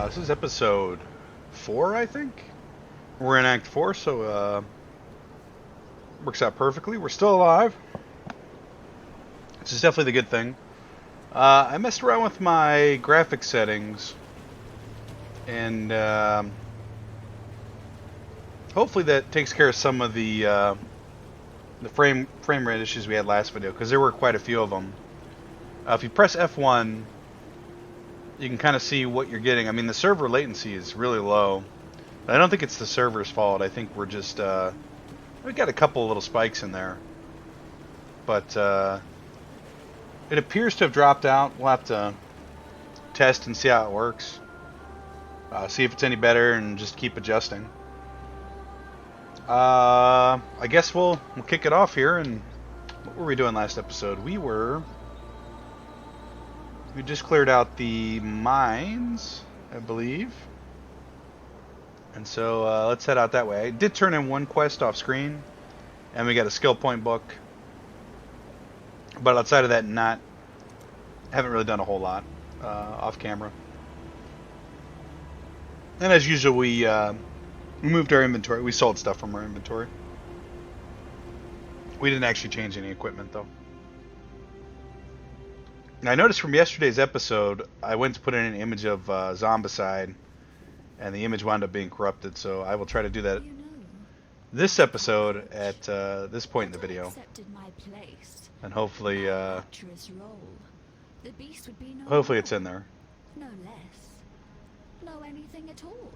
This is episode 4, I think. We're in Act 4, so works out perfectly. We're still alive, which is definitely the good thing. I messed around with my graphic settings, and hopefully that takes care of some of the frame rate issues we had last video, because there were quite a few of them. If you press F1, you can kind of see what you're getting. I mean, the server latency is really low. I don't think it's the server's fault. I think we're just we got a couple of little spikes in there, but it appears to have dropped out. We'll have to test and see how it works. See if it's any better, and just keep adjusting. I guess we'll kick it off here. And what were we doing last episode? We just cleared out the mines, I believe. And so let's head out that way. I did turn in one quest off screen, and we got a skill point book. But outside of that, haven't really done a whole lot off camera. And as usual, we moved our inventory. We sold stuff from our inventory. We didn't actually change any equipment, though. Now, I noticed from yesterday's episode, I went to put in an image of Zombicide, and the image wound up being corrupted, so I will try to do that this episode at this point in the video. And hopefully it's in there. No less. No anything at all.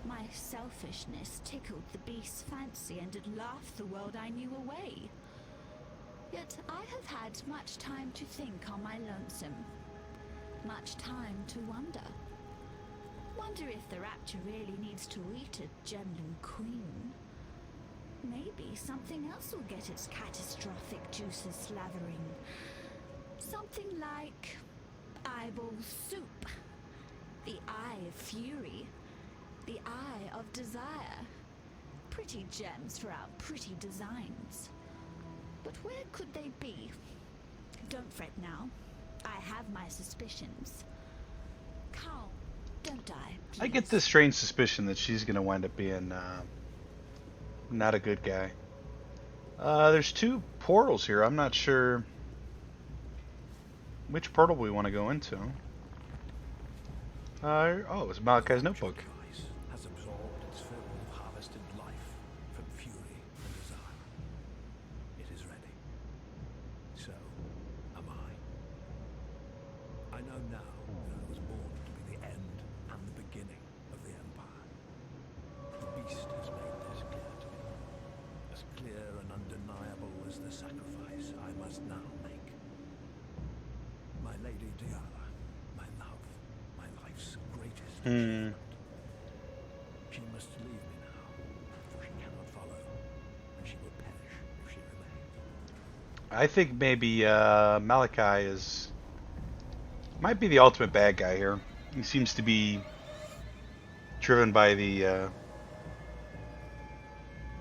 My selfishness tickled the beast's fancy and had laughed the world I knew away. Yet I have had much time to think on my lonesome. Much time to wonder. Wonder if the rapture really needs to eat a gemlin queen. Maybe something else will get its catastrophic juices slathering. Something like eyeball soup. The eye of fury. The eye of desire. Pretty gems for our pretty designs. But where could they be? Don't fret now. I have my suspicions. Calm. Don't die, please. I get this strange suspicion that she's going to wind up being not a good guy. There's two portals here. I'm not sure which portal we want to go into. Oh, it's Malachi's notebook. Has absorbed its fill of harvested life from fury and desire. It is ready. So am I. I know now that I was born to be the end and the beginning of the Empire. The beast has made this clear to me. As clear and undeniable as the sacrifice I must now make. My lady Dialla, my love, my life's greatest achievement. She must leave me now, for she cannot follow, and she will perish if she remains. I think maybe Malachi might be the ultimate bad guy here. He seems to be driven by the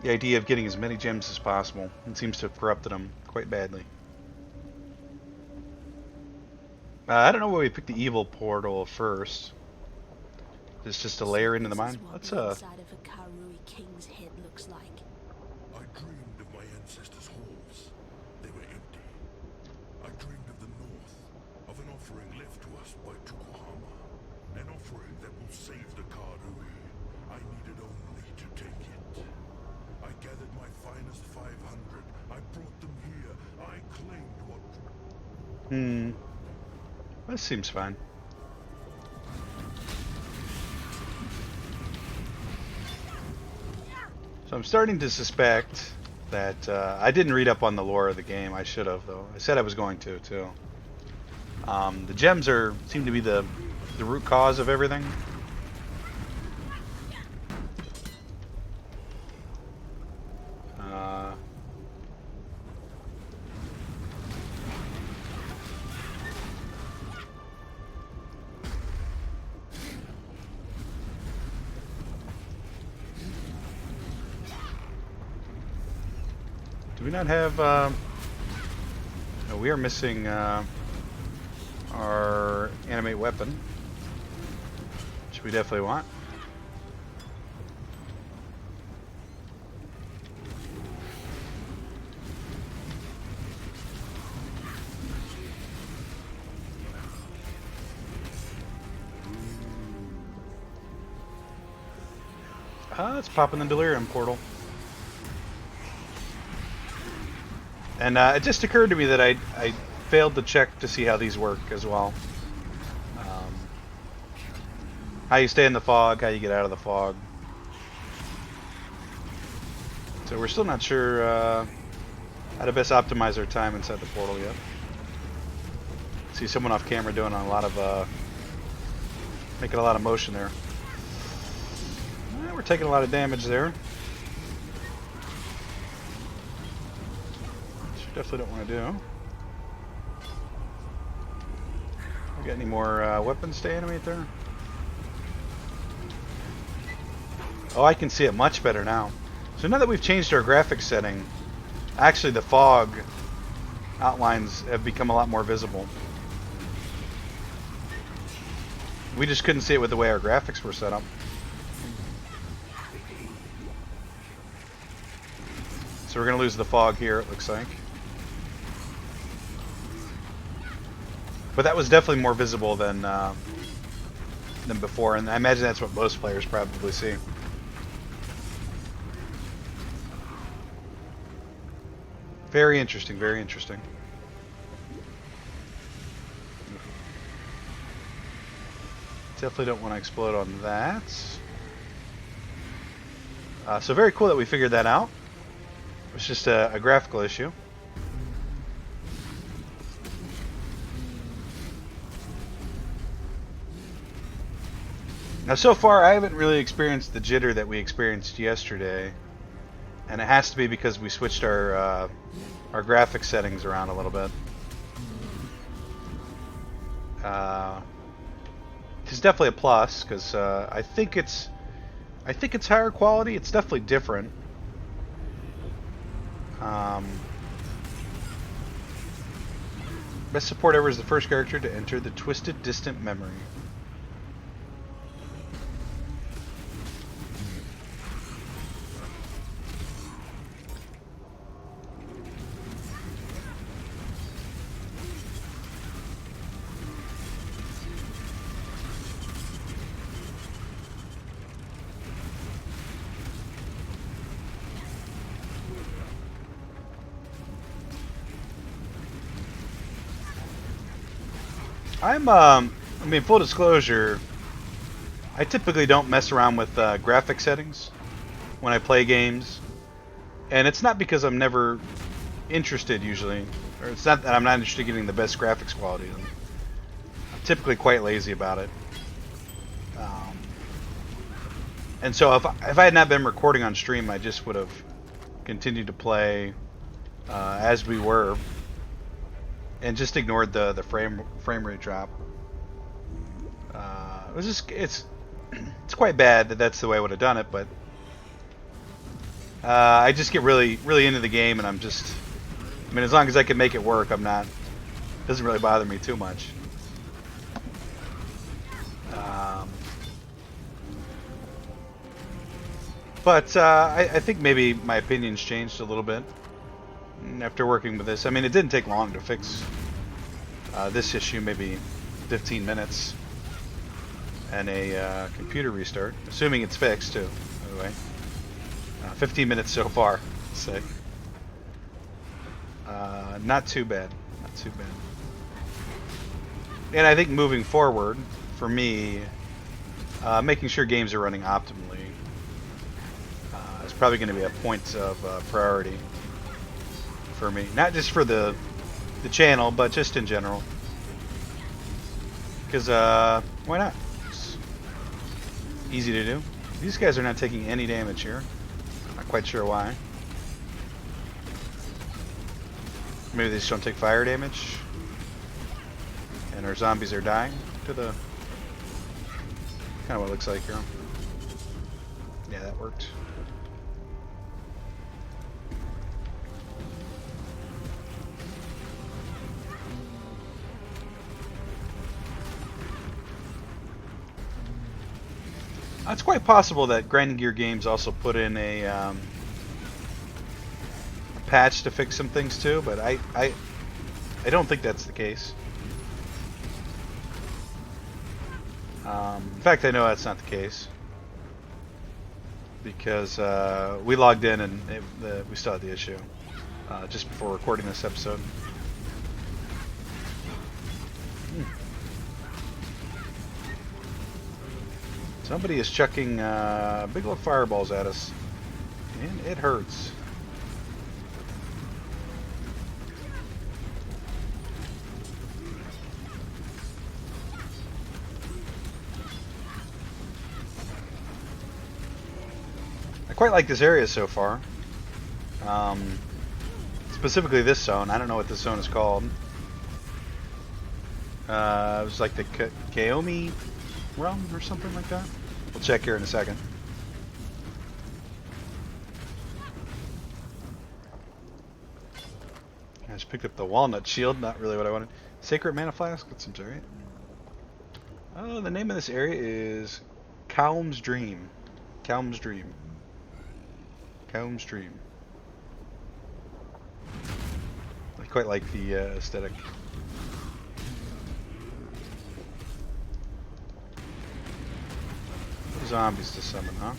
idea of getting as many gems as possible, and seems to have corrupted him quite badly. I don't know why we picked the evil portal first. It's just a layer into the mine. Let's Inside of a Karui king's head looks like. I dreamed of my ancestors' halls. They were empty. I dreamed of the north, of an offering left to us by Tukohama. An offering that will save the Karui. I needed only to take it. I gathered my finest 500. I brought them here. I claimed what... This seems fine. So I'm starting to suspect that I didn't read up on the lore of the game. I should have, though. I said I was going to, too. The gems seem to be the root cause of everything. Do we not have... no, we are missing our animate weapon. which we definitely want. Let's pop in the Delirium portal. And it just occurred to me that I failed to check to see how these work as well. How you stay in the fog, how you get out of the fog. So we're still not sure how to best optimize our time inside the portal yet. See someone off camera doing a lot of making a lot of motion there. We're taking a lot of damage there. Which we definitely don't want to do. We got any more weapons to animate there? Oh, I can see it much better now. So now that we've changed our graphics setting, actually the fog outlines have become a lot more visible. We just couldn't see it with the way our graphics were set up. So we're going to lose the fog here, it looks like. But that was definitely more visible than before, and I imagine that's what most players probably see. Very interesting, very interesting. Definitely don't want to explode on that. So very cool that we figured that out. It's just a graphical issue. Now so far I haven't really experienced the jitter that we experienced yesterday. And it has to be because we switched our graphics settings around a little bit. It's definitely a plus because I think it's higher quality. It's definitely different. Best support ever is the first character to enter the Twisted Distant Memory. I mean, full disclosure, I typically don't mess around with graphic settings when I play games. And it's not because I'm never interested, usually. Or it's not that I'm not interested in getting the best graphics quality. I'm typically quite lazy about it. And so if I had not been recording on stream, I just would have continued to play as we were. And just ignored the frame rate drop. It was just it's quite bad that that's the way I would have done it, but I just get really into the game, and I mean, as long as I can make it work, it doesn't really bother me too much. But I think maybe my opinion's changed a little bit after working with this. I mean, it didn't take long to fix this issue, maybe 15 minutes, and a computer restart, assuming it's fixed too, by the way. 15 minutes so far, let's say. Not too bad, not too bad. And I think moving forward, for me, making sure games are running optimally is probably going to be a point of priority for me. Not just for the channel, but just in general. Because, why not? It's easy to do. These guys are not taking any damage here. Not quite sure why. Maybe they just don't take fire damage. And our zombies are dying to the... kind of what it looks like here. Yeah, that worked. It's quite possible that Grinding Gear Games also put in a patch to fix some things too, but I don't think that's the case. In fact, I know that's not the case because we logged in and we still had the issue just before recording this episode. Somebody is chucking big old fireballs at us, and it hurts. I quite like this area so far. Specifically this zone. I don't know what this zone is called. It was like the Kaomi realm or something like that. We'll check here in a second. I just picked up the walnut shield, not really what I wanted. Sacred mana flask, that seems alright. Oh, the name of this area is Calm's Dream. Calm's Dream. Calm's Dream. I quite like the aesthetic. Zombies to summon, huh?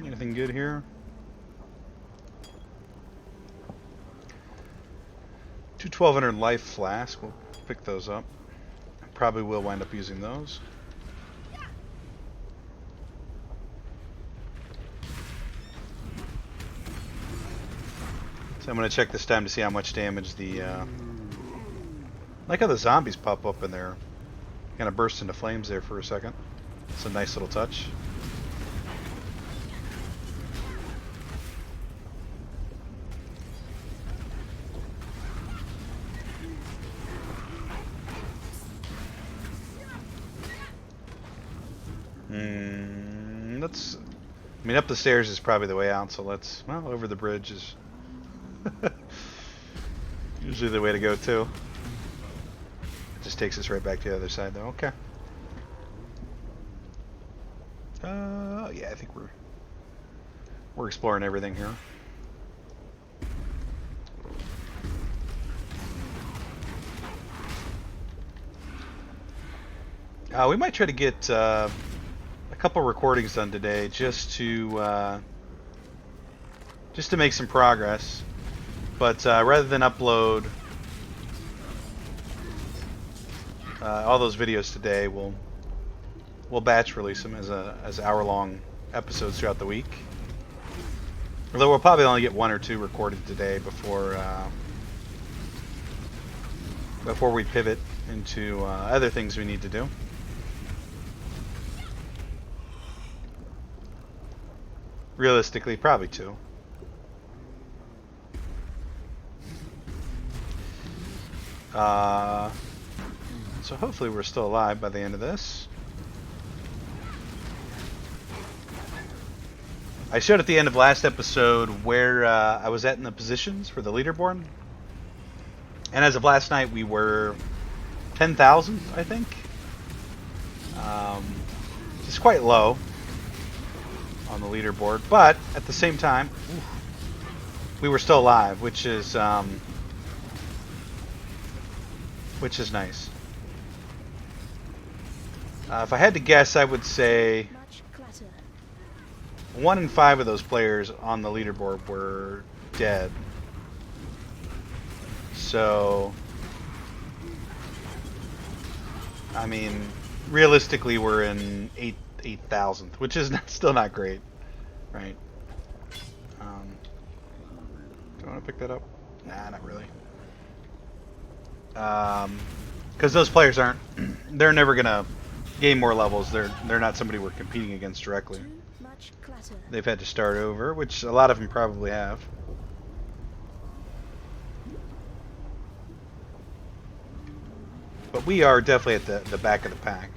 Anything good here? 2 1200 life flask. We'll pick those up. Probably will wind up using those. So I'm going to check this time to see how much damage the... like how the zombies pop up in there. Kind of burst into flames there for a second. It's a nice little touch. Let's... I mean, up the stairs is probably the way out, so let's... Well, over the bridge is... usually the way to go too. It just takes us right back to the other side though. Okay. Yeah, I think we're exploring everything here. We might try to get a couple recordings done today just to make some progress. But rather than upload all those videos today, we'll batch release them as hour-long episodes throughout the week. Although we'll probably only get 1 or 2 recorded today before we pivot into other things we need to do. Realistically, probably 2. So hopefully we're still alive by the end of this. I showed at the end of last episode where I was at in the positions for the leaderboard. And as of last night, we were 10,000, I think. It's quite low on the leaderboard, but at the same time, we were still alive, which is nice. If I had to guess, I would say 1 in 5 of those players on the leaderboard were dead. So, I mean, realistically, we're in 8,000th, which is still not great, right? Do I want to pick that up? Nah, not really. Because those players aren't, they're never gonna gain more levels. They're not somebody we're competing against directly. They've had to start over, which a lot of them probably have. But we are definitely at the back of the pack.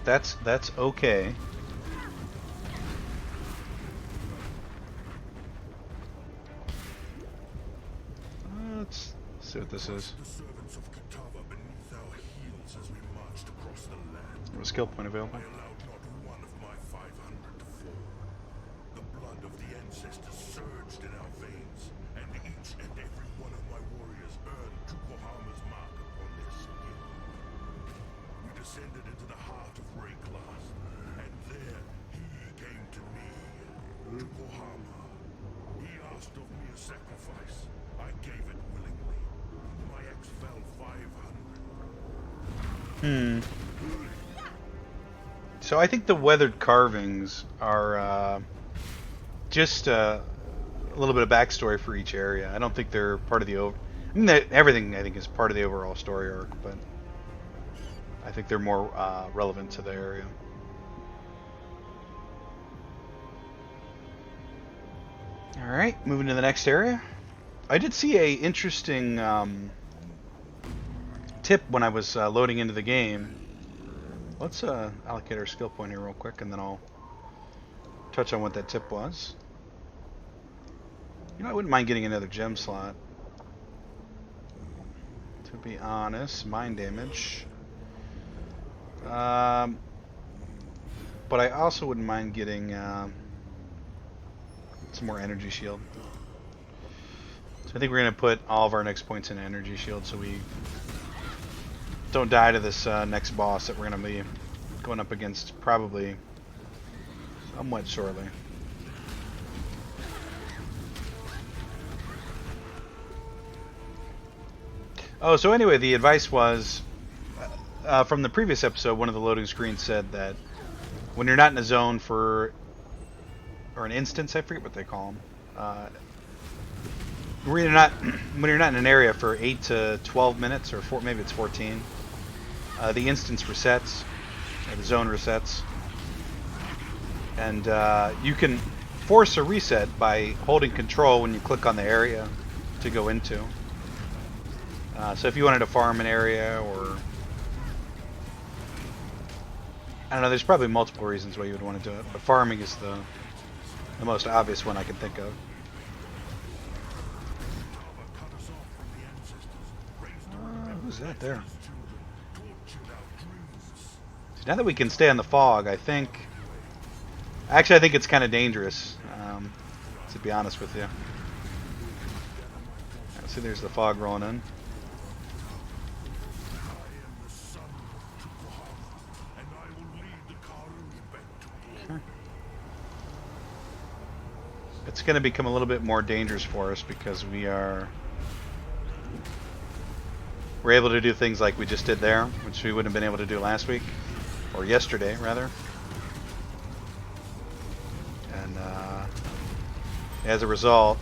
That's okay. see what this is. The servants of Kitava beneath our heels as we marched across the land. A skill point available. I allowed not one of my 500 to fall. The blood of the ancestors surged in our veins, and each and every one of my warriors earned Tukohama's mark upon their skin. We descended into the heart of Rayclass, and there he came to me, Tukohama. He asked of me a sacrifice. I gave it willingly. My ex fell 500. So I think the weathered carvings are just a little bit of backstory for each area. I don't think they're part of the I mean, everything I think is part of the overall story arc, but I think they're more relevant to the area. All right, moving to the next area. I did see a interesting tip when I was loading into the game. Let's allocate our skill point here real quick, and then I'll touch on what that tip was. You know, I wouldn't mind getting another gem slot. To be honest, mind damage. But I also wouldn't mind getting some more energy shield. So I think we're going to put all of our next points in energy shield so we don't die to this next boss that we're going to be going up against probably somewhat shortly. Oh, so anyway, the advice was from the previous episode, one of the loading screens said that when you're not in a zone for, or an instance, I forget what they call them, when you're not in an area for 8 to 12 minutes, or maybe it's 14, the instance resets, or the zone resets, and you can force a reset by holding control when you click on the area to go into. So if you wanted to farm an area, or I don't know, there's probably multiple reasons why you would want to do it, but farming is the most obvious one I can think of. Who's that there? See, now that we can stay on the fog, I think it's kind of dangerous, to be honest with you. See, there's the fog rolling in. It's going to become a little bit more dangerous for us because we're able to do things like we just did there, which we wouldn't have been able to do last week, or yesterday rather. And as a result,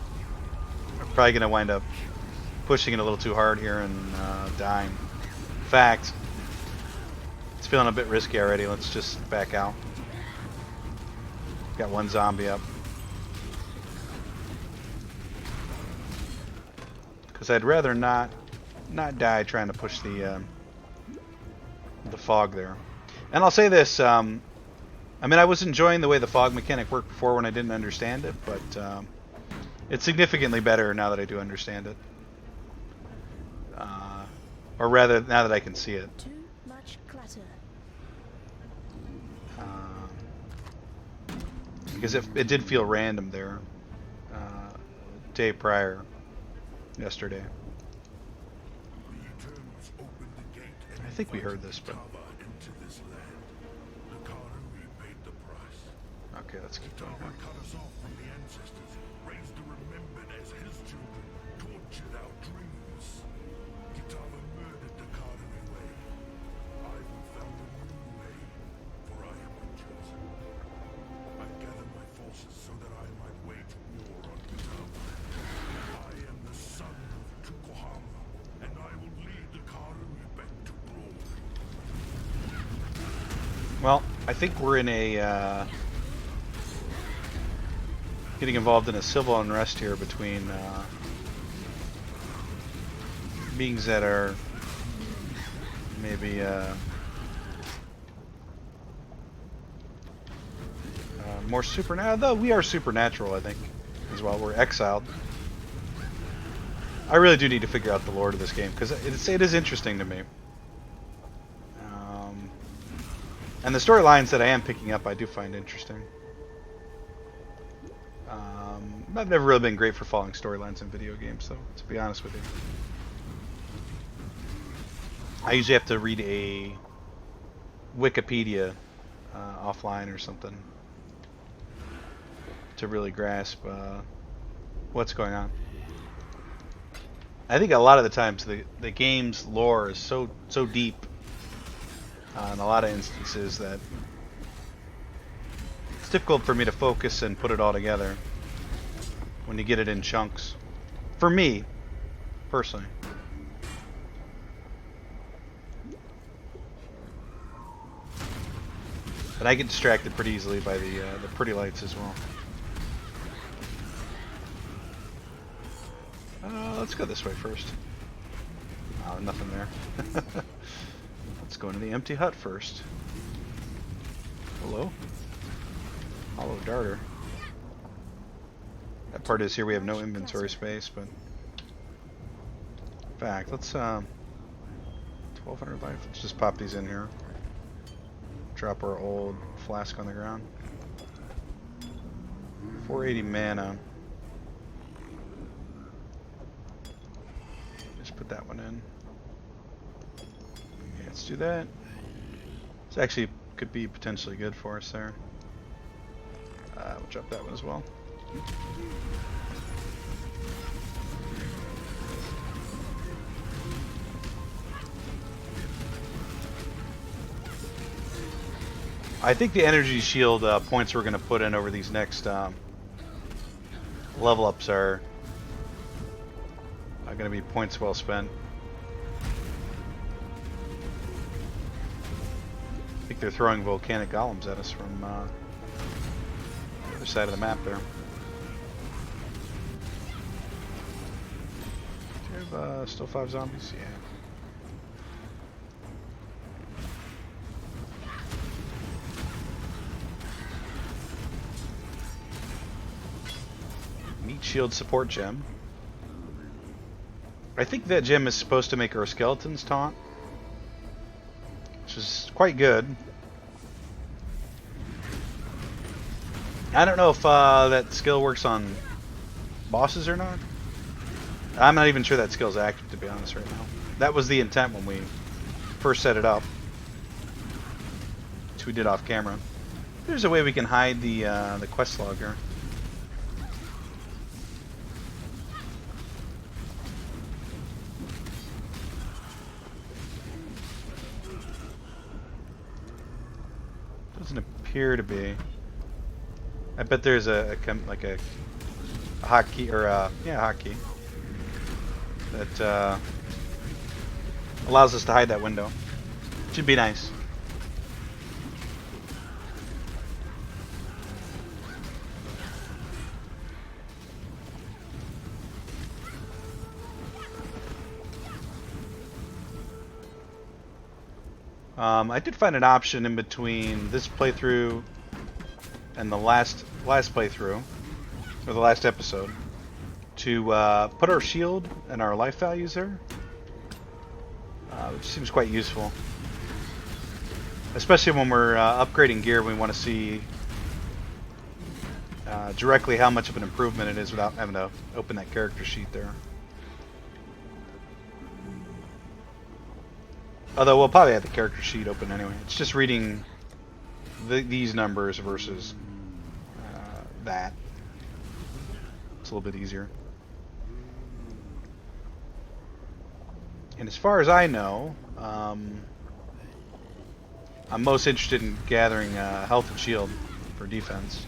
we're probably going to wind up pushing it a little too hard here and dying. In fact, it's feeling a bit risky already. Let's just back out. Got one zombie up. Because I'd rather not die trying to push the fog there. And I'll say this, I mean, I was enjoying the way the fog mechanic worked before when I didn't understand it, but it's significantly better now that I do understand it. Or rather, now that I can see it. Too much clutter. Because it did feel random there, day prior, yesterday. I think we heard this, but okay, let's keep going. Cut us off from the ancestors, raised and remembered as his children, tortured our dreams. Kitava murdered the Karui way. I will found a new way, for I am unchosen. I gather my forces so that I might wage war on Kitava. I am the son of Tukohama, and I will lead the Karui back to Broad. Well, I think we're in a getting involved in a civil unrest here between beings that are maybe more supernatural. Though we are supernatural, I think, as well. We're exiled. I really do need to figure out the lore of this game because it is interesting to me. And the storylines that I am picking up, I do find interesting. I've never really been great for following storylines in video games, though, to be honest with you. I usually have to read a Wikipedia offline or something to really grasp what's going on. I think a lot of the times the game's lore is so deep in a lot of instances that it's difficult for me to focus and put it all together when you get it in chunks. For me, personally. But I get distracted pretty easily by the pretty lights as well. Let's go this way first. Oh, nothing there. Let's go into the empty hut first. Hello? Hollow darter. That part is here we have no inventory space, but... In fact, let's 1200 life. Let's just pop these in here. Drop our old flask on the ground. 480 mana. Just put that one in. Okay, let's do that. This actually could be potentially good for us there. We'll drop that one as well. I think the energy shield points we're going to put in over these next level ups are going to be points well spent. I think they're throwing volcanic golems at us from the other side of the map there. Do you have still 5 zombies? Yeah. Meat shield support gem. I think that gem is supposed to make our skeletons taunt, which is quite good. I don't know if that skill works on bosses or not. I'm not even sure that skill is active, to be honest, right now. That was the intent when we first set it up, which we did off camera. There's a way we can hide the quest log here. Doesn't appear to be. I bet there's a hotkey, or a hotkey that allows us to hide that window. Should be nice. I did find an option in between this playthrough and the last playthrough, or the last episode, to put our shield and our life values there, which seems quite useful, especially when we're upgrading gear. We want to see directly how much of an improvement it is without having to open that character sheet there. Although we'll probably have the character sheet open anyway. It's just reading these numbers versus that. It's a little bit easier. And as far as I know, I'm most interested in gathering health and shield for defense.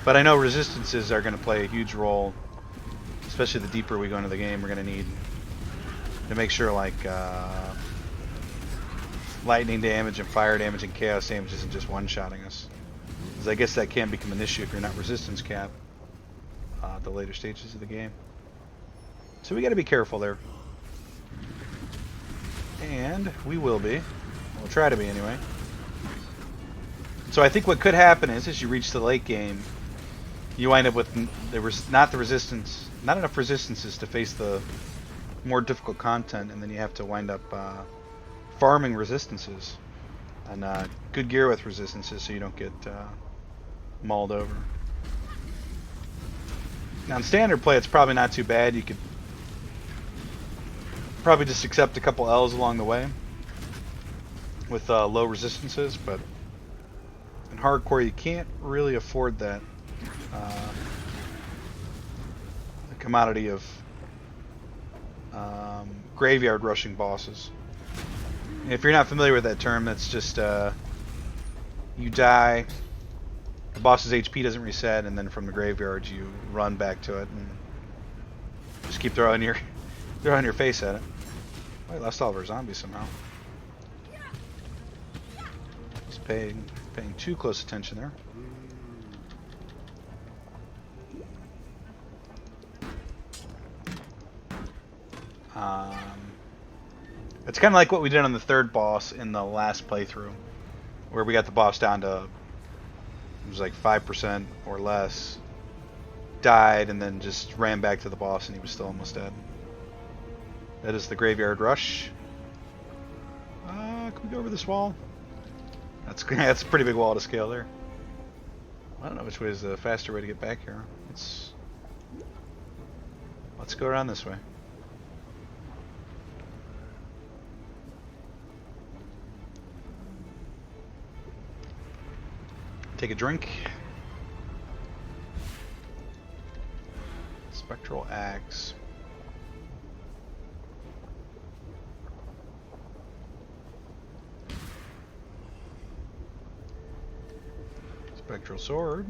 But I know resistances are going to play a huge role, especially the deeper we go into the game. We're going to need to make sure, like, lightning damage and fire damage and chaos damage isn't just one-shotting us. Because I guess that can become an issue if you're not resistance capped at the later stages of the game. So we got to be careful there. And we will be. We'll try to be anyway. So I think what could happen is, as you reach the late game, you wind up with not enough resistances to face the more difficult content, and then you have to wind up farming resistances and good gear with resistances so you don't get mauled over. Now in standard play, it's probably not too bad. You could probably just accept a couple L's along the way with low resistances, but in hardcore you can't really afford that. The commodity of graveyard rushing bosses. If you're not familiar with that term, that's just you die, the boss's HP doesn't reset, and then from the graveyard you run back to it and just keep throwing your face at it. Oh, we lost all of our zombies somehow. Just paying too close attention there. It's kind of like what we did on the third boss in the last playthrough, where we got the boss down to, it was like 5% or less, died, and then just ran back to the boss and he was still almost dead. That is the graveyard rush. Can we go over this wall? That's a pretty big wall to scale there. I don't know which way is the faster way to get back here. Let's go around this way. Take a drink. Spectral axe. Spectral sword.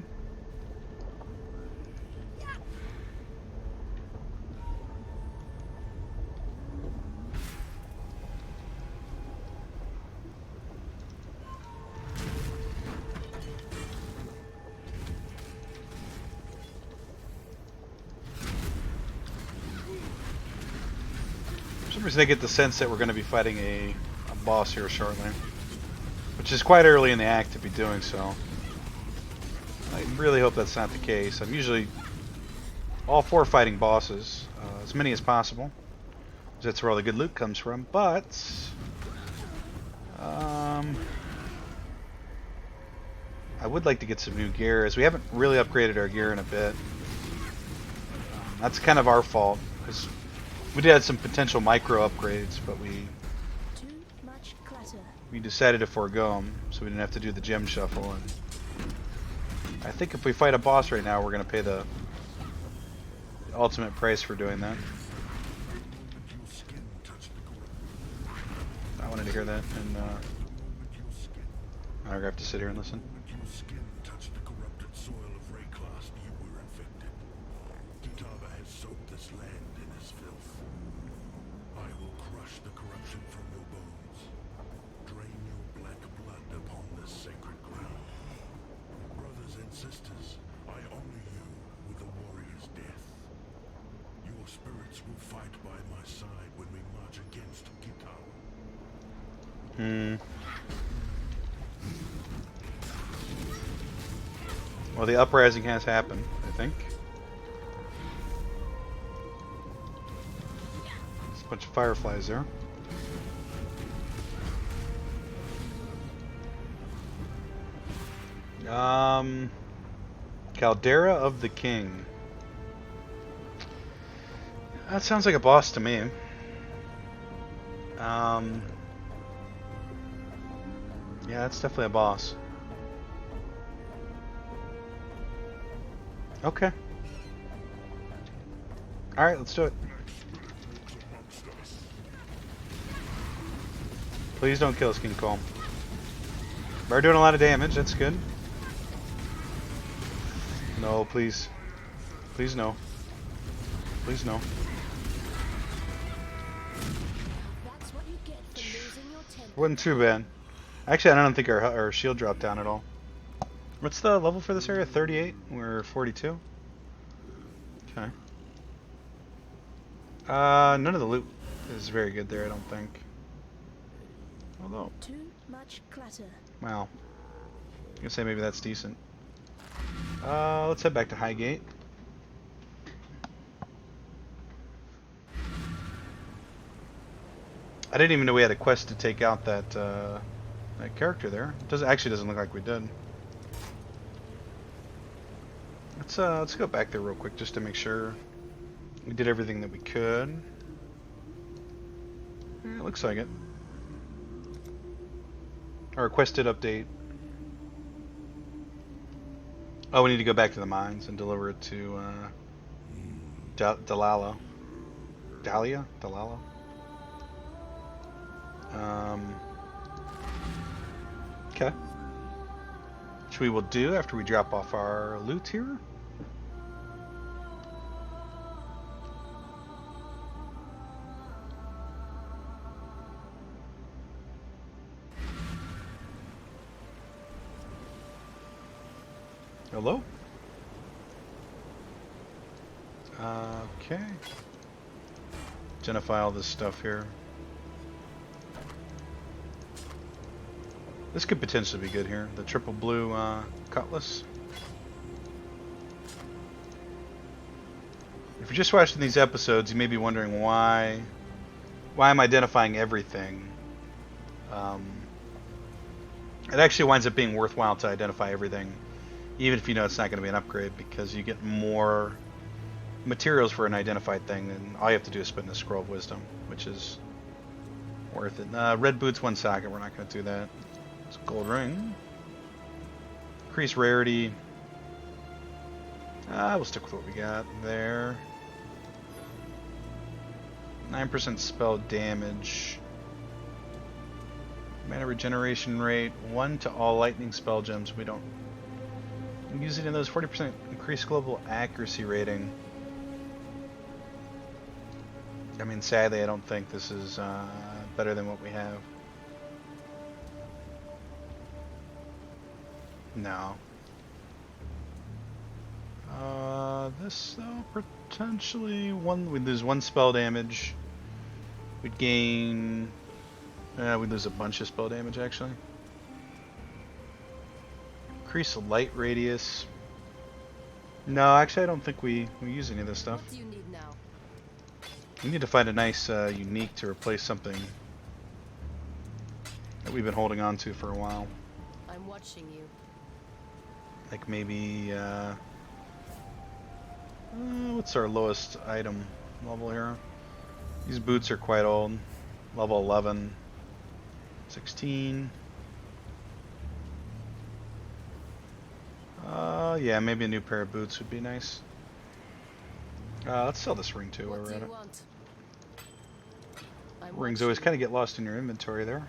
For some reason I get the sense that we're going to be fighting a boss here shortly, which is quite early in the act to be doing so. I really hope that's not the case. I'm usually all for fighting bosses, as many as possible. That's where all the good loot comes from, but I would like to get some new gear, as we haven't really upgraded our gear in a bit. That's kind of our fault, because we did have some potential micro upgrades, but we decided to forego them, so we didn't have to do the gem shuffle. And I think if we fight a boss right now, we're going to pay the ultimate price for doing that. I wanted to hear that, and I have to sit here and listen. Well, the uprising has happened, I think. There's a bunch of fireflies there. Caldera of the King. That sounds like a boss to me. Yeah, that's definitely a boss. Okay. Alright, let's do it. Please don't kill us, King Cole. We're doing a lot of damage, that's good. No, please. Please no. Please no. Wasn't too bad. Actually, I don't think our shield dropped down at all. What's the level for this area? 38? We're 42? Okay. None of the loot is very good there, I don't think. Although... Too much clutter. Wow. I'm gonna say maybe that's decent. Let's head back to Highgate. I didn't even know we had a quest to take out that that character there. It doesn't look like we did. Let's go back there real quick just to make sure we did everything that we could. Yeah, it looks like it. Our requested update. Oh, we need to go back to the mines and deliver it to Dialla. Dialla? Okay. Which we will do after we drop off our loot here. Hello? Okay. Identify all this stuff here. This could potentially be good here. The triple blue cutlass. If you're just watching these episodes, you may be wondering why I'm identifying everything. It actually winds up being worthwhile to identify everything, even if you know it's not going to be an upgrade, because you get more materials for an identified thing, and all you have to do is spend a scroll of wisdom, which is worth it. Red boots, 1 socket. We're not going to do that. It's a gold ring. Increase rarity. We'll stick with what we got there. 9% spell damage. Mana regeneration rate. 1 to all lightning spell gems. We don't use any of those. 40% increased global accuracy rating. I mean, sadly, I don't think this is better than what we have. No. This though, potentially we'd lose 1 spell damage. We'd gain. We'd lose a bunch of spell damage actually. Increase the light radius. No, actually, I don't think we use any of this stuff. What do you need now? We need to find a nice unique to replace something that we've been holding on to for a while. I'm watching you. Like maybe, what's our lowest item level here? These boots are quite old. Level 11, 16. Yeah, maybe a new pair of boots would be nice. Let's sell this ring too while What we're do at you it. want? I'm Rings watching always you. kind of get lost in your inventory there.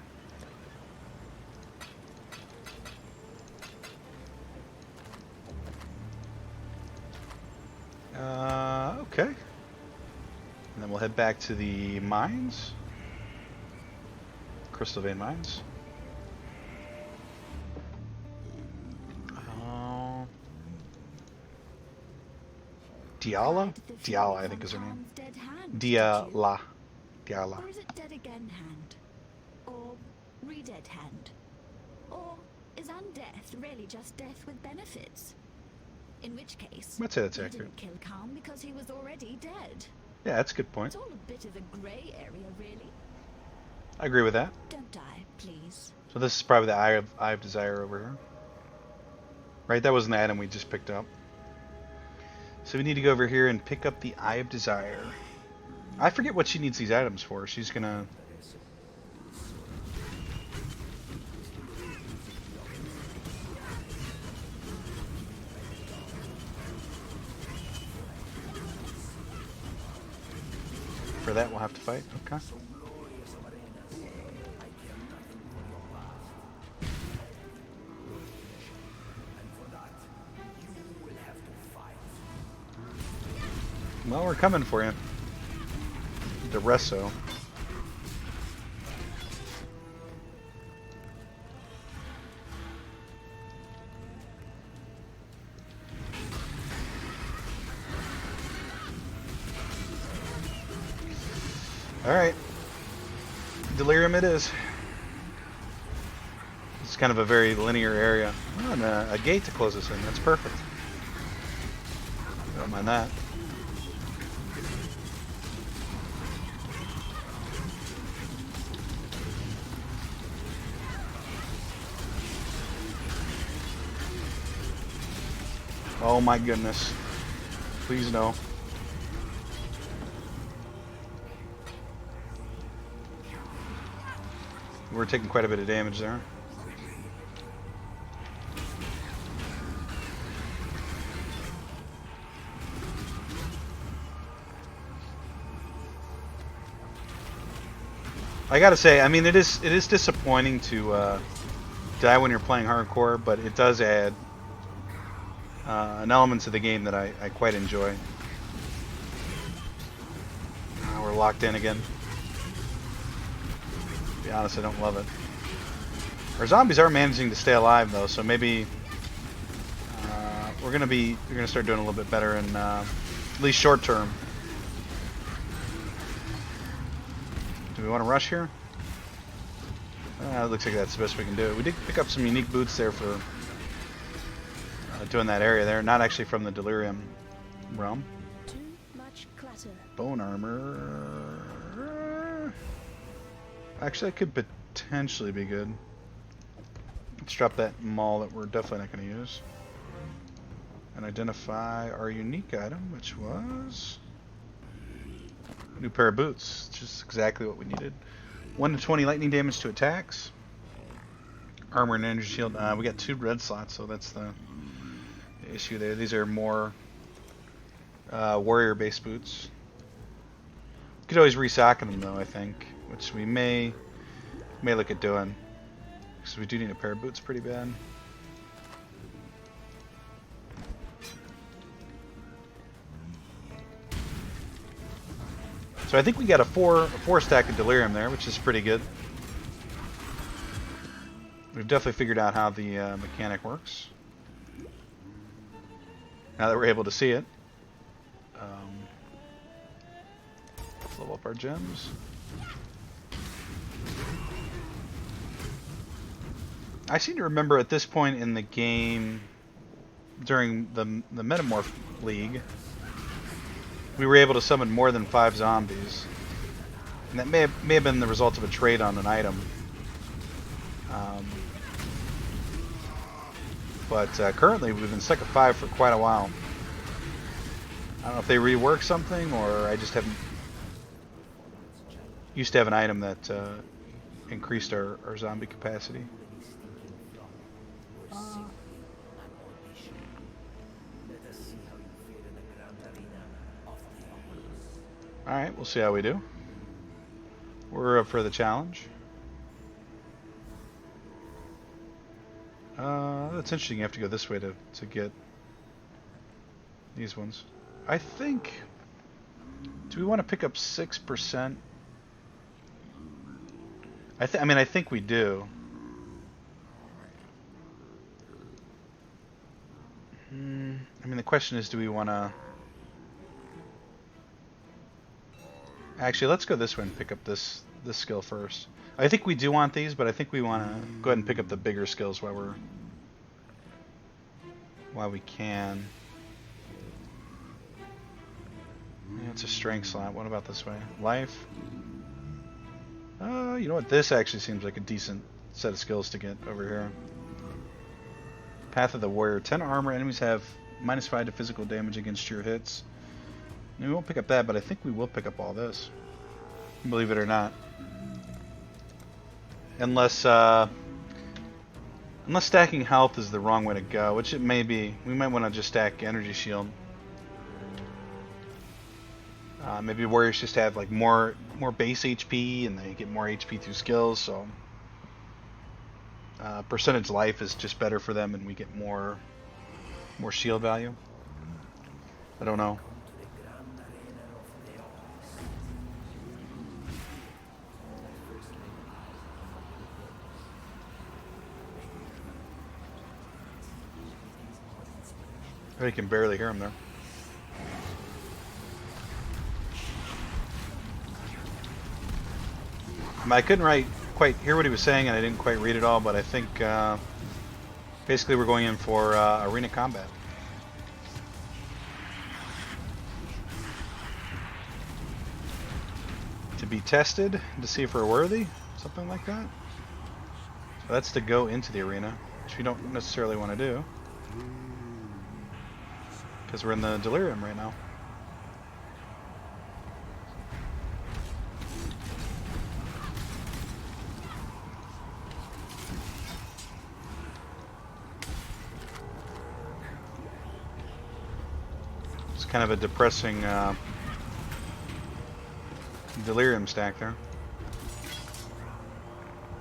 Okay. And then we'll head back to the mines. Crystal Vein Mines. Dialla? Dialla, I think is her name. Dead hand, Dialla. Dialla. Or is it dead again hand? Or re-dead hand? Or is undeath really just death with benefits? In which case, I'd say that's you accurate. didn't kill Calm because he was already dead. Yeah, that's a good point. It's all a bit of a grey area, really. I agree with that. Don't die, please. So this is probably the Eye of Desire over here. Right, that wasn't the item we just picked up. So we need to go over here and pick up the Eye of Desire. I forget what she needs these items for. She's gonna... For that we'll have to fight, okay. Well, we're coming for you. The Resso. Alright. Delirium it is. It's kind of a very linear area. Oh, and a gate to close us in. That's perfect. Don't mind that. Oh my goodness. Please no. We're taking quite a bit of damage there. I gotta say, I mean, it is disappointing to die when you're playing hardcore, but it does add an element to the game that I quite enjoy. We're locked in again. To be honest, I don't love it. Our zombies are managing to stay alive though, so maybe we're gonna start doing a little bit better in at least short term. Do we want to rush here? It looks like that's the best we can do. We did pick up some unique boots there for doing that area there, not actually from the Delirium realm. Too much clutter. Bone armor. Actually, that could potentially be good. Let's drop that maul that we're definitely not going to use. And identify our unique item, which was a new pair of boots. Just exactly what we needed. 1 to 20 lightning damage to attacks. Armor and energy shield. We got 2 red slots, so that's the issue there. These are more warrior-based boots. Could always restock them though, I think, which we may look at doing, because we do need a pair of boots pretty bad. So I think we got a four stack of Delirium there, which is pretty good. We've definitely figured out how the mechanic works. Now that we're able to see it. Let's level up our gems. I seem to remember at this point in the game, during the Metamorph League, we were able to summon more than 5 zombies, and that may have been the result of a trade on an item. But currently we've been stuck at 5 for quite a while. I don't know if they reworked something, or I just haven't used to have an item that increased our zombie capacity. Alright, we'll see how we do. We're up for the challenge. That's interesting. You have to go this way to get these ones. I think... Do we want to pick up 6%? I think we do. I mean, the question is, do we want to... Actually, let's go this way and pick up this skill first. I think we do want these, but I think we want to go ahead and pick up the bigger skills while we can. Yeah, it's a strength slot. What about this way? Life. You know what? This actually seems like a decent set of skills to get over here. Path of the Warrior. 10 armor. Enemies have -5 to physical damage against your hits. We won't pick up that, but I think we will pick up all this. Believe it or not. Unless stacking health is the wrong way to go, which it may be. We might want to just stack energy shield. Maybe warriors just have like more base HP, and they get more HP through skills, so percentage life is just better for them, and we get more shield value. I don't know. I can barely hear him there. I couldn't quite hear what he was saying, and I didn't quite read it all, but I think basically we're going in for arena combat. To be tested, to see if we're worthy, something like that. So that's to go into the arena, which we don't necessarily want to do. because we're in the Delirium right now. It's kind of a depressing Delirium stack there.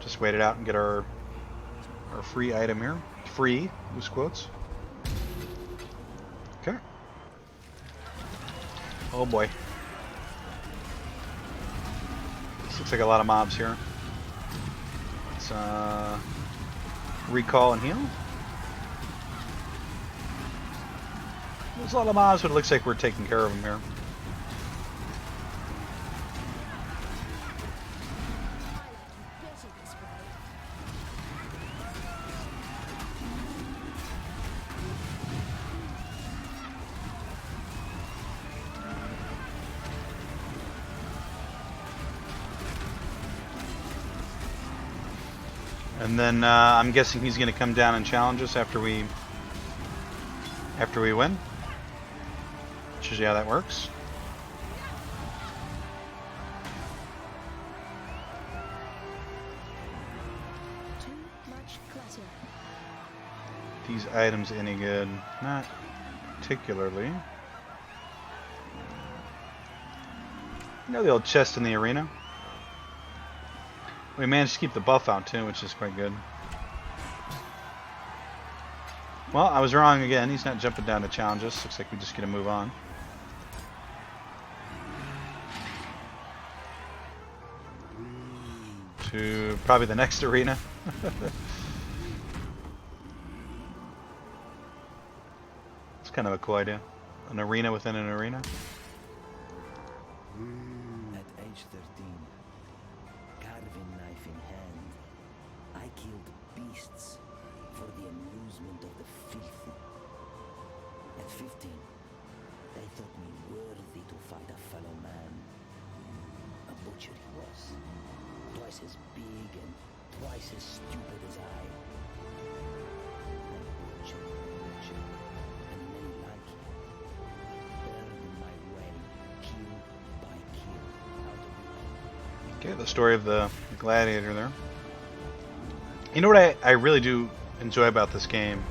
Just wait it out and get our free item here. Free, loose quotes. Okay. Oh boy. This looks like a lot of mobs here. Let's recall and heal. There's a lot of mobs, but it looks like we're taking care of them here. And then I'm guessing he's going to come down and challenge us after we win. Shows you how that works. Too much clutter. These items any good? Not particularly. You know the old chest in the arena? We managed to keep the buff out too, which is quite good. Well, I was wrong again. He's not jumping down to challenge us. Looks like we just get to move on. To probably the next arena. It's kind of a cool idea. An arena within an arena. At age 13, carving knife in hand, I killed beasts for the amusement of the filthy. At 15, they thought me worthy to fight a fellow man. A butcher he was, twice as big and twice as stupid as I. And butcher, and many like him, earned my way, kill by kill, out of the Okay, the story of the gladiator there. You know what I really do enjoy about this game,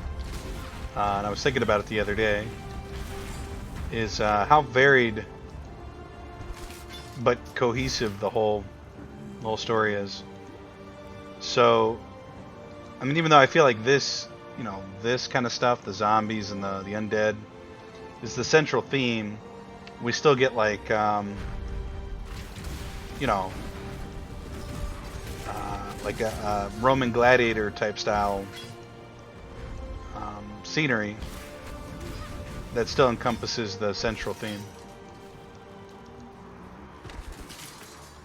and I was thinking about it the other day, is how varied but cohesive the whole story is. So, I mean, even though I feel like this, you know, this kind of stuff, the zombies and the undead, is the central theme, we still get like, you know, like a Roman gladiator type style scenery that still encompasses the central theme,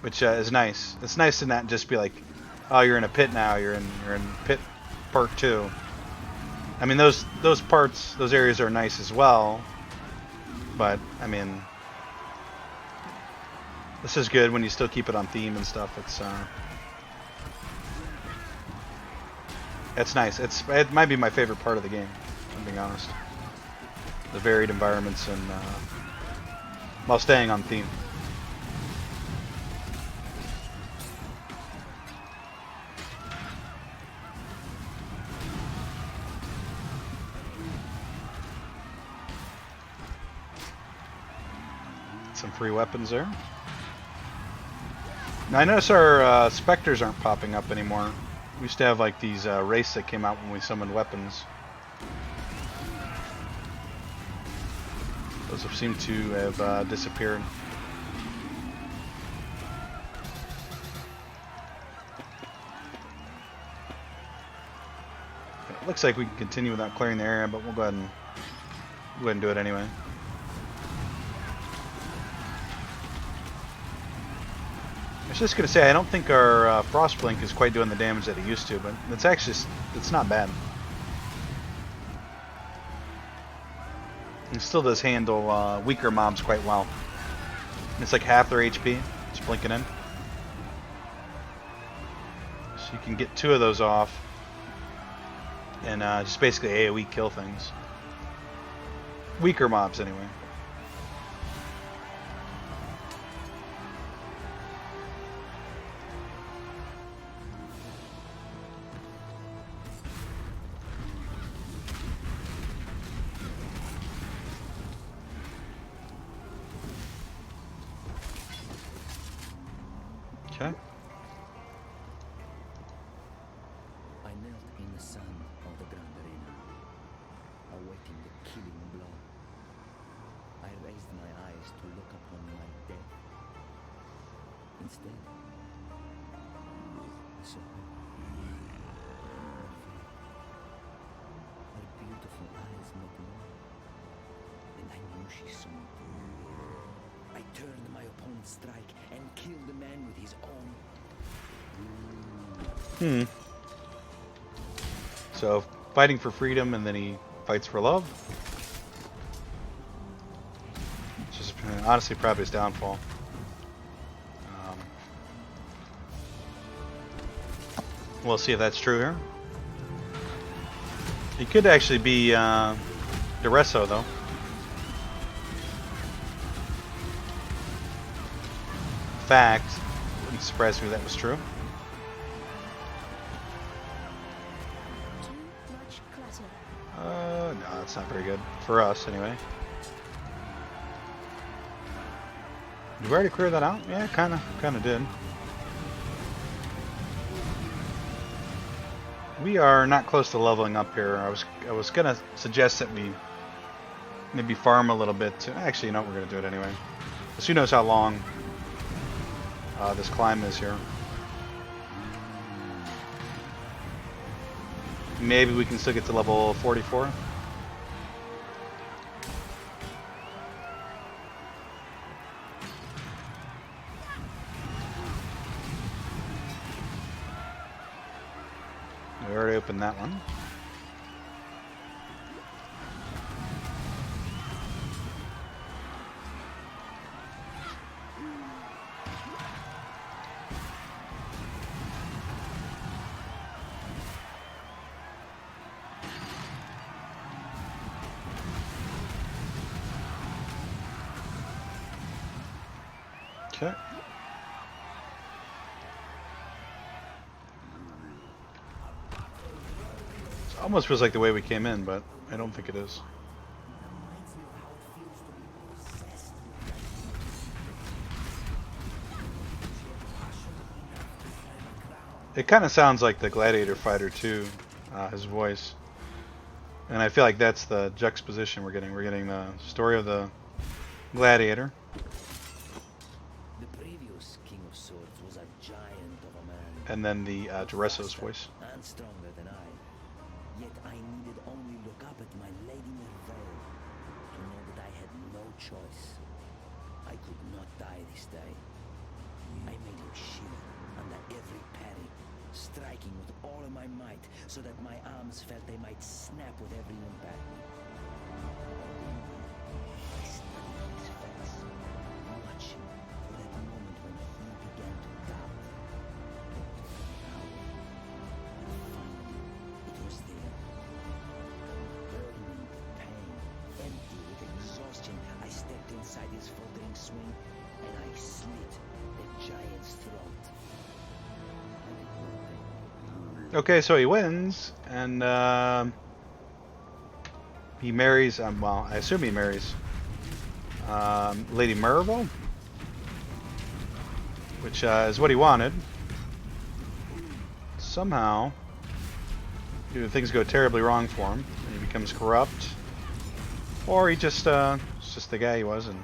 which is nice. It's nice to not just be like, oh, you're in a pit now. You're in pit part 2. I mean, those parts, those areas are nice as well, but I mean, this is good when you still keep it on theme and stuff. It's nice. It might be my favorite part of the game, if I'm being honest. The varied environments and while staying on theme. Some free weapons there. Now I notice our specters aren't popping up anymore. We used to have like these wraiths that came out when we summoned weapons. Those have seemed to have disappeared. It looks like we can continue without clearing the area, but we'll go ahead and do it anyway. I was just gonna say, I don't think our Frostblink is quite doing the damage that it used to, but it's not bad. It still does handle weaker mobs quite well. It's like half their HP, just blinking in. So you can get 2 of those off and just basically AoE kill things. weaker mobs anyway. Okay. I knelt in the sun of the Grand Arena, awaiting the killing blow. I raised my eyes to look upon my death. Instead, I saw her. Her beautiful eyes met mine, and I knew she saw me. I turned my opponent's strike and killed the man with his own. So, fighting for freedom, and then he fights for love. Which is honestly probably his downfall. We'll see if that's true here. He could actually be Duresso, though. Fact, wouldn't surprise me if that was true. Too much clutter. No, that's not very good for us, anyway. Did we already clear that out? Yeah, kind of did. We are not close to leveling up here. I was gonna suggest that we maybe farm a little bit. Actually, you know what, we're gonna do it anyway. Because who knows how long this climb is here. Maybe we can still get to level 44. We already opened that one. Okay. It almost feels like the way we came in, but I don't think it is. It kind of sounds like the Gladiator fighter too, his voice. And I feel like that's the juxtaposition we're getting. We're getting the story of the Gladiator. The previous King of Swords was a giant of a man. And then the Duresso's voice. And stronger than I. Yet I needed only look up at my Lady Nervelle to know that I had no choice. I could not die this day. I made him shiver under every parry, striking with all of my might so that my arms felt they might snap with every impact. I studied his face, watching for that moment when he began to doubt. It was there. Burning pain, empty with exhaustion, I stepped inside his faltering swing and I slit the giant's throat. Okay, so he wins, and he marries, well, I assume he marries Lady Merville, which is what he wanted. Somehow, either things go terribly wrong for him, and he becomes corrupt, or he just, it's just the guy he was, and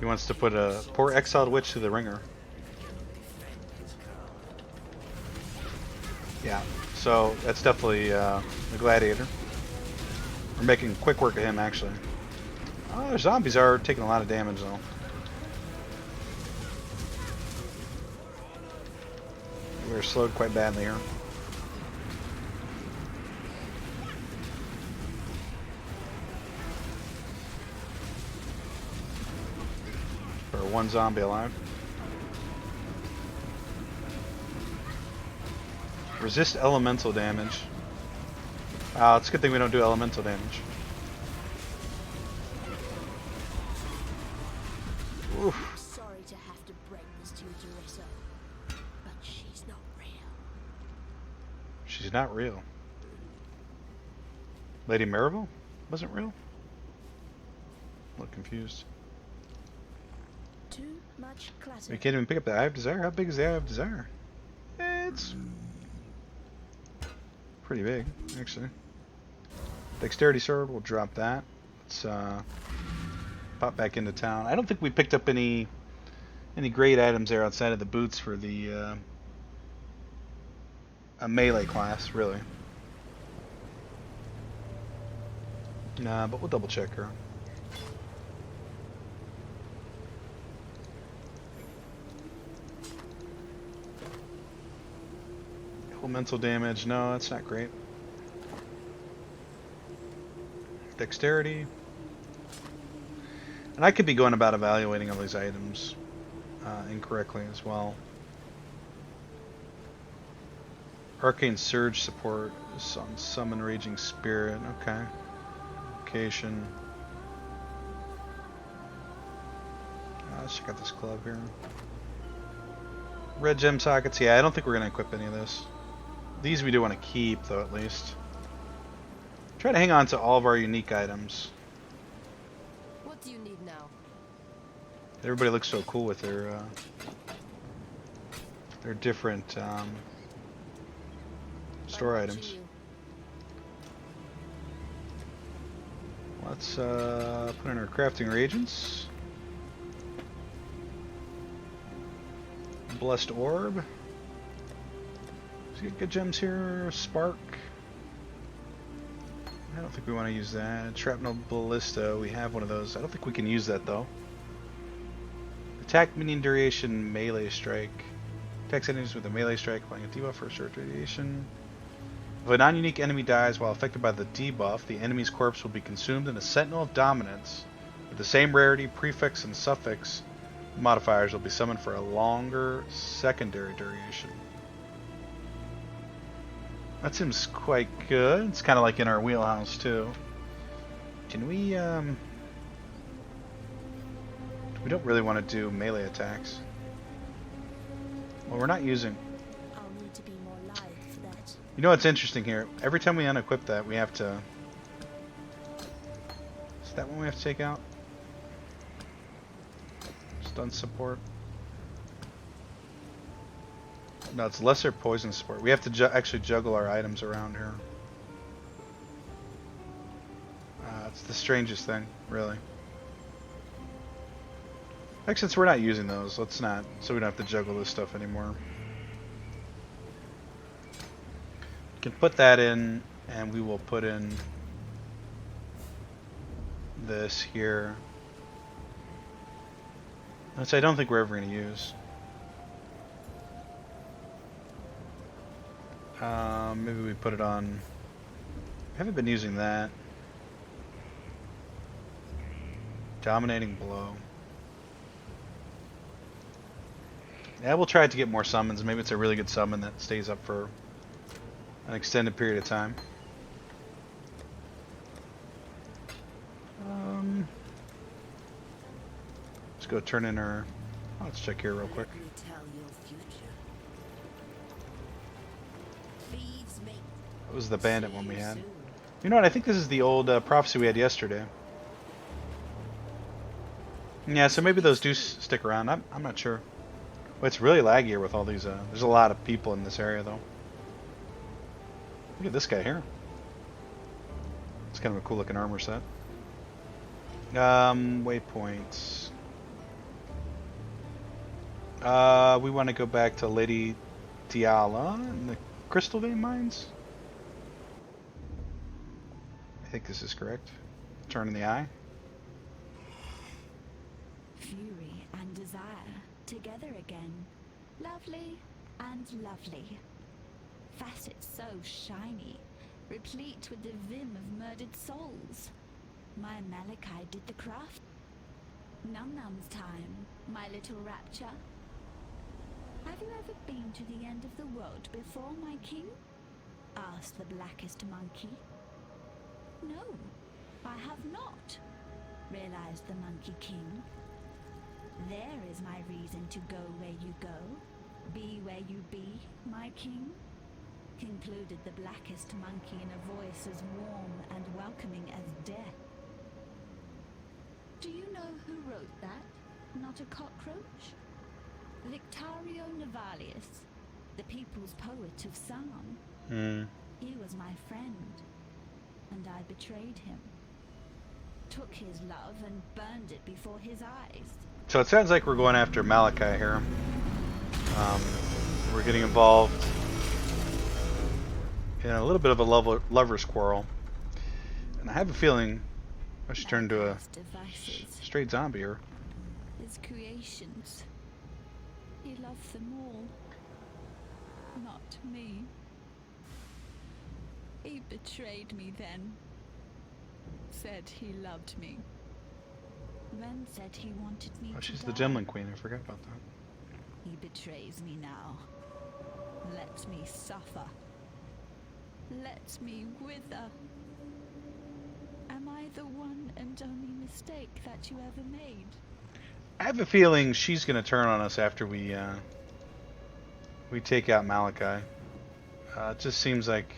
he wants to put a poor exiled witch through the ringer. Yeah, so that's definitely the Gladiator. We're making quick work of him, actually. Oh, the zombies are taking a lot of damage, though. We're slowed quite badly here. For one zombie alive. Resist elemental damage. Wow, it's a good thing we don't do elemental damage. Oof. I'm sorry to have to break this to you, Teresa, but she's not real. She's not real. Lady Maribel wasn't real? A little confused. Too much clutter. We can't even pick up the Eye of Desire? How big is the Eye of Desire? It's pretty big, actually. Dexterity sword, we'll drop that. Let's pop back into town. I don't think we picked up any great items there outside of the boots for the a melee class, really. Nah, but we'll double check her. Elemental damage, no, that's not great. Dexterity. And I could be going about evaluating all these items incorrectly as well. Arcane Surge support is on Summon Raging Spirit. Okay. Location. Let's check out this club here. Red gem sockets. Yeah, I don't think we're going to equip any of this. These we do want to keep, though, at least. Try to hang on to all of our unique items. What do you need now? Everybody looks so cool with their different store items. Let's put in our crafting reagents. Blessed Orb. Let's get good gems here. Spark. I don't think we want to use that. Shrapnel Ballista. We have one of those. I don't think we can use that though. Attack medium duration melee strike. Attacks enemies with a melee strike, applying a debuff for a short duration. If a non-unique enemy dies while affected by the debuff, the enemy's corpse will be consumed in a Sentinel of Dominance. With the same rarity, prefix, and suffix modifiers will be summoned for a longer secondary duration. That seems quite good. It's kind of like in our wheelhouse too. Can we, we don't really want to do melee attacks. Well, we're not using... I'll need to be more live for that. You know what's interesting here? Every time we unequip that, we have to... Is that one we have to take out? Stun support. No, it's lesser poison support. We have to actually juggle our items around here. It's the strangest thing, really. Like, since we're not using those, let's not, so we don't have to juggle this stuff anymore. We can put that in, and we will put in this here. Which I don't think we're ever going to use. Maybe we put it on... I haven't been using that. Dominating Blow. Yeah, we'll try to get more summons. Maybe it's a really good summon that stays up for an extended period of time. Let's go turn in our... Oh, let's check here real quick. What was the bandit one we had? You know what? I think this is the old prophecy we had yesterday. Yeah, so maybe those do stick around. I'm not sure. Well, it's really laggy with all these. There's a lot of people in this area, though. Look at this guy here. It's kind of a cool looking armor set. Waypoints. We want to go back to Lady Dialla and the Crystal Vein Mines. I think this is correct. Turn in the eye. Fury and desire together again. Lovely and lovely. Facets so shiny, replete with the vim of murdered souls. My Malachi did the craft. Num-num's time, my little rapture. Have you ever been to the end of the world before, my king? Asked the blackest monkey. No, I have not, realized the Monkey King. There is my reason to go where you go, be where you be, my king, concluded the blackest monkey in a voice as warm and welcoming as death. Do you know who wrote that? Not a cockroach? Victario Navalius, the people's poet of song. He was my friend, and I betrayed him. Took his love and burned it before his eyes. So it sounds like we're going after Malachi here. We're getting involved in a little bit of a lover's quarrel. And I have a feeling I should turn into a straight zombie here. His creations. He loved them all. Not me. He betrayed me then. Said he loved me. Then said he wanted me Oh, to she's die. the Gemlin Queen. I forgot about that. He betrays me now. Lets me suffer. Lets me wither. Am I the one and only mistake that you ever made? I have a feeling she's going to turn on us after we take out Malachi. It just seems like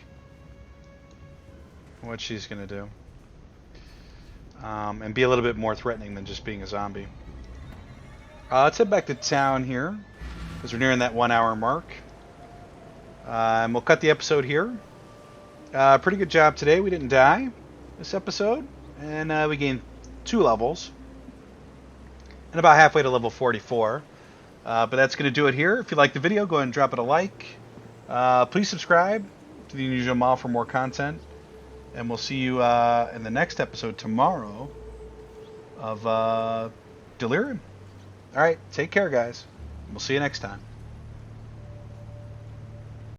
what she's going to do. And be a little bit more threatening than just being a zombie. Let's head back to town here, because we're nearing that 1 hour mark. And we'll cut the episode here. Pretty good job today. We didn't die this episode. And we gained 2 levels. And about halfway to level 44. But that's going to do it here. If you liked the video, go ahead and drop it a like. Please subscribe to the Unusual Mall for more content. And we'll see you in the next episode tomorrow of Delirium. Alright, take care, guys. We'll see you next time.